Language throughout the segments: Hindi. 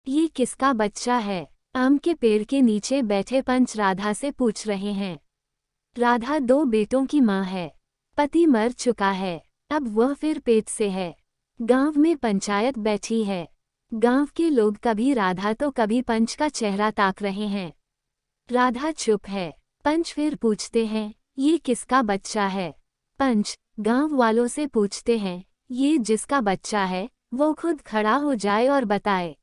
ये किसका बच्चा है? आम के पेड़ के नीचे बैठे पंच राधा से पूछ रहे हैं। राधा 2 बेटों की माँ है। पति मर चुका है, अब वह फिर पेट से है। गांव में पंचायत बैठी है। गांव के लोग कभी राधा तो कभी पंच का चेहरा ताक रहे हैं। राधा चुप है। पंच फिर पूछते हैं, ये किसका बच्चा है? पंच गांव वालों से पूछते हैं, ये जिसका बच्चा है वो खुद खड़ा हो जाए और बताए।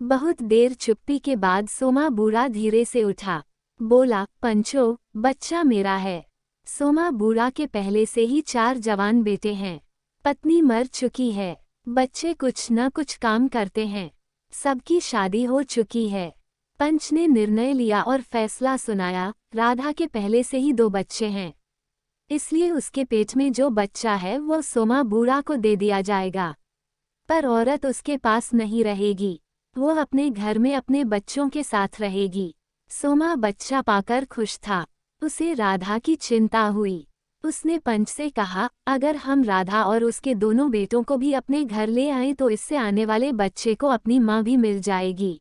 बहुत देर चुप्पी के बाद सोमा बूढ़ा धीरे से उठा। बोला, पंचो, बच्चा मेरा है। सोमा बूढ़ा के पहले से ही 4 जवान बेटे हैं। पत्नी मर चुकी है। बच्चे कुछ न कुछ काम करते हैं। सबकी शादी हो चुकी है। पंच ने निर्णय लिया और फैसला सुनाया, राधा के पहले से ही 2 बच्चे हैं, इसलिए उसके पेट में जो बच्चा है वो सोमा बूढ़ा को दे दिया जाएगा। पर औरत उसके पास नहीं रहेगी, वो अपने घर में अपने बच्चों के साथ रहेगी। सोमा बच्चा पाकर खुश था। उसे राधा की चिंता हुई। उसने पंच से कहा, अगर हम राधा और उसके दोनों बेटों को भी अपने घर ले आएं तो इससे आने वाले बच्चे को अपनी माँ भी मिल जाएगी।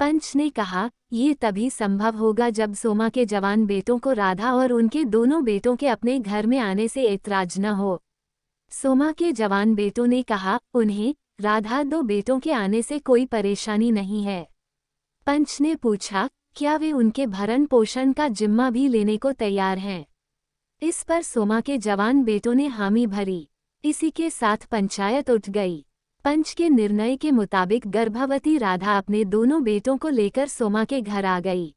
पंच ने कहा, ये तभी संभव होगा जब सोमा के जवान बेटों को राधा और उनके दोनों बेटों के अपने घर में आने से ऐतराज न हो। सोमा के जवान बेटों ने कहा, उन्हें राधा 2 बेटों के आने से कोई परेशानी नहीं है। पंच ने पूछा, क्या वे उनके भरण पोषण का जिम्मा भी लेने को तैयार हैं? इस पर सोमा के जवान बेटों ने हामी भरी। इसी के साथ पंचायत उठ गई। पंच के निर्णय के मुताबिक गर्भवती राधा अपने दोनों बेटों को लेकर सोमा के घर आ गई।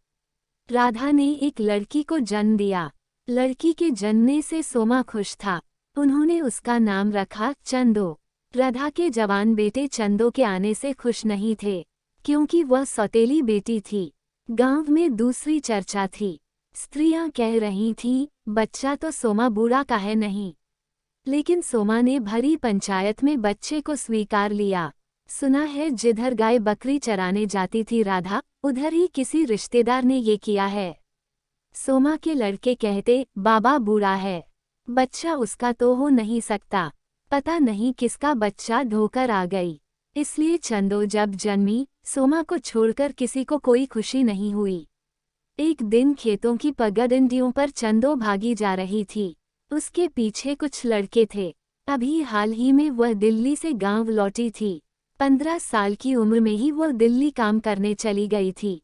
राधा ने एक लड़की को जन्म दिया। लड़की के जन्मने से सोमा खुश था। उन्होंने उसका नाम रखा चंदो। राधा के जवान बेटे चंदो के आने से खुश नहीं थे, क्योंकि वह सौतेली बेटी थी। गांव में दूसरी चर्चा थी। स्त्रियां कह रही थीं, बच्चा तो सोमा बूढ़ा का है नहीं। लेकिन सोमा ने भरी पंचायत में बच्चे को स्वीकार लिया। सुना है जिधर गाय बकरी चराने जाती थी राधा, उधर ही किसी रिश्तेदार ने ये किया है। सोमा के लड़के कहते, बाबा बूढ़ा है, बच्चा उसका तो हो नहीं सकता। पता नहीं किसका बच्चा ढोकर आ गई। इसलिए चंदो जब जन्मी, सोमा को छोड़कर किसी को कोई खुशी नहीं हुई। एक दिन खेतों की पगडंडियों पर चंदो भागी जा रही थी। उसके पीछे कुछ लड़के थे। अभी हाल ही में वह दिल्ली से गांव लौटी थी। 15 साल की उम्र में ही वह दिल्ली काम करने चली गई थी।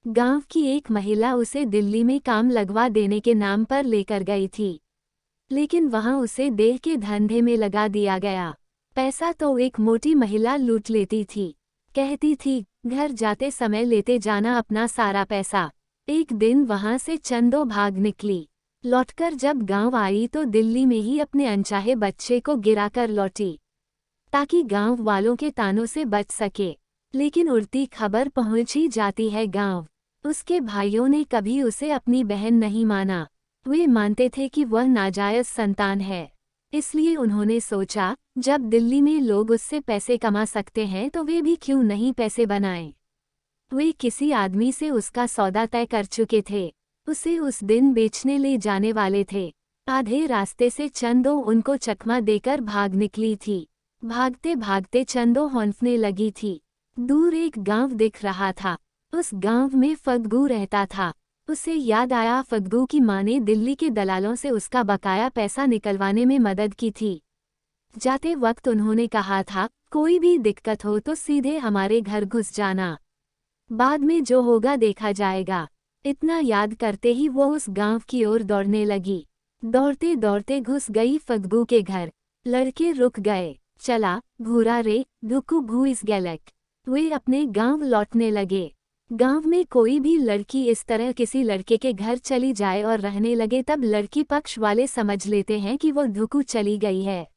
गांव की एक महिला उसे दिल्ली में काम लगवा देने के नाम पर लेकर गई थी, लेकिन वहां उसे देह के धंधे में लगा दिया गया। पैसा तो एक मोटी महिला लूट लेती थी। कहती थी, घर जाते समय लेते जाना अपना सारा पैसा। एक दिन वहां से चंदो भाग निकली। लौटकर जब गांव आई तो दिल्ली में ही अपने अनचाहे बच्चे को गिराकर लौटी, ताकि गांव वालों के तानों से बच सके। लेकिन उड़ती खबर पहुंच ही जाती है गांव। उसके भाइयों ने कभी उसे अपनी बहन नहीं माना। वे मानते थे कि वह नाजायज संतान है। इसलिए उन्होंने सोचा, जब दिल्ली में लोग उससे पैसे कमा सकते हैं तो वे भी क्यों नहीं पैसे बनाएं। वे किसी आदमी से उसका सौदा तय कर चुके थे। उसे उस दिन बेचने ले जाने वाले थे। आधे रास्ते से चंदो उनको चकमा देकर भाग निकली थी। भागते भागते चंदो हौंफने लगी थी। दूर एक गांव दिख रहा था। उस गांव में फग्गू रहता था। उसे याद आया, फग्गू की मां ने दिल्ली के दलालों से उसका बकाया पैसा निकलवाने में मदद की थी। जाते वक्त उन्होंने कहा था, कोई भी दिक्कत हो तो सीधे हमारे घर घुस जाना, बाद में जो होगा देखा जाएगा। इतना याद करते ही वो उस गांव की ओर दौड़ने लगी। दौड़ते दौड़ते घुस गई फग्गू के घर। लड़के रुक गए। चला भूरा रे धुकु भूइस गैलक। वे अपने गांव लौटने लगे। गांव में कोई भी लड़की इस तरह किसी लड़के के घर चली जाए और रहने लगे तब लड़की पक्ष वाले समझ लेते हैं कि वो धुकु चली गई है।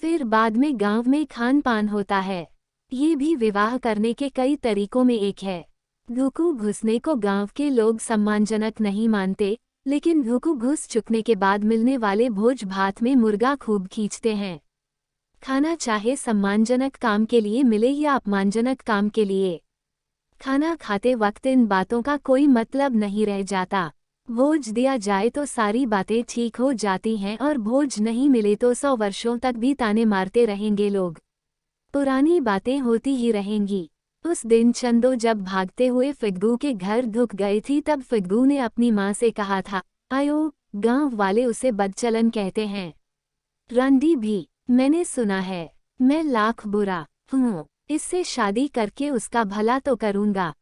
फिर बाद में गांव में खान पान होता है। ये भी विवाह करने के कई तरीकों में एक है। धुकु घुसने को गांव के लोग सम्मानजनक नहीं मानते, लेकिन धुकु घुस चुकने के बाद मिलने वाले भोज भात में मुर्गा खूब खींचते हैं। खाना चाहे सम्मानजनक काम के लिए मिले या अपमानजनक काम के लिए, खाना खाते वक्त इन बातों का कोई मतलब नहीं रह जाता। भोज दिया जाए तो सारी बातें ठीक हो जाती हैं और भोज नहीं मिले तो 100 वर्षों तक भी ताने मारते रहेंगे लोग। पुरानी बातें होती ही रहेंगी। उस दिन चंदो जब भागते हुए फिग्गू के घर धुक गई थी तब फिग्गू ने अपनी माँ से कहा था, आयो, गांव वाले उसे बदचलन कहते हैं। रंडी भी, मैंने सुना है। मैं लाख बुरा हूँ, इससे शादी करके उसका भला तो करूँगा।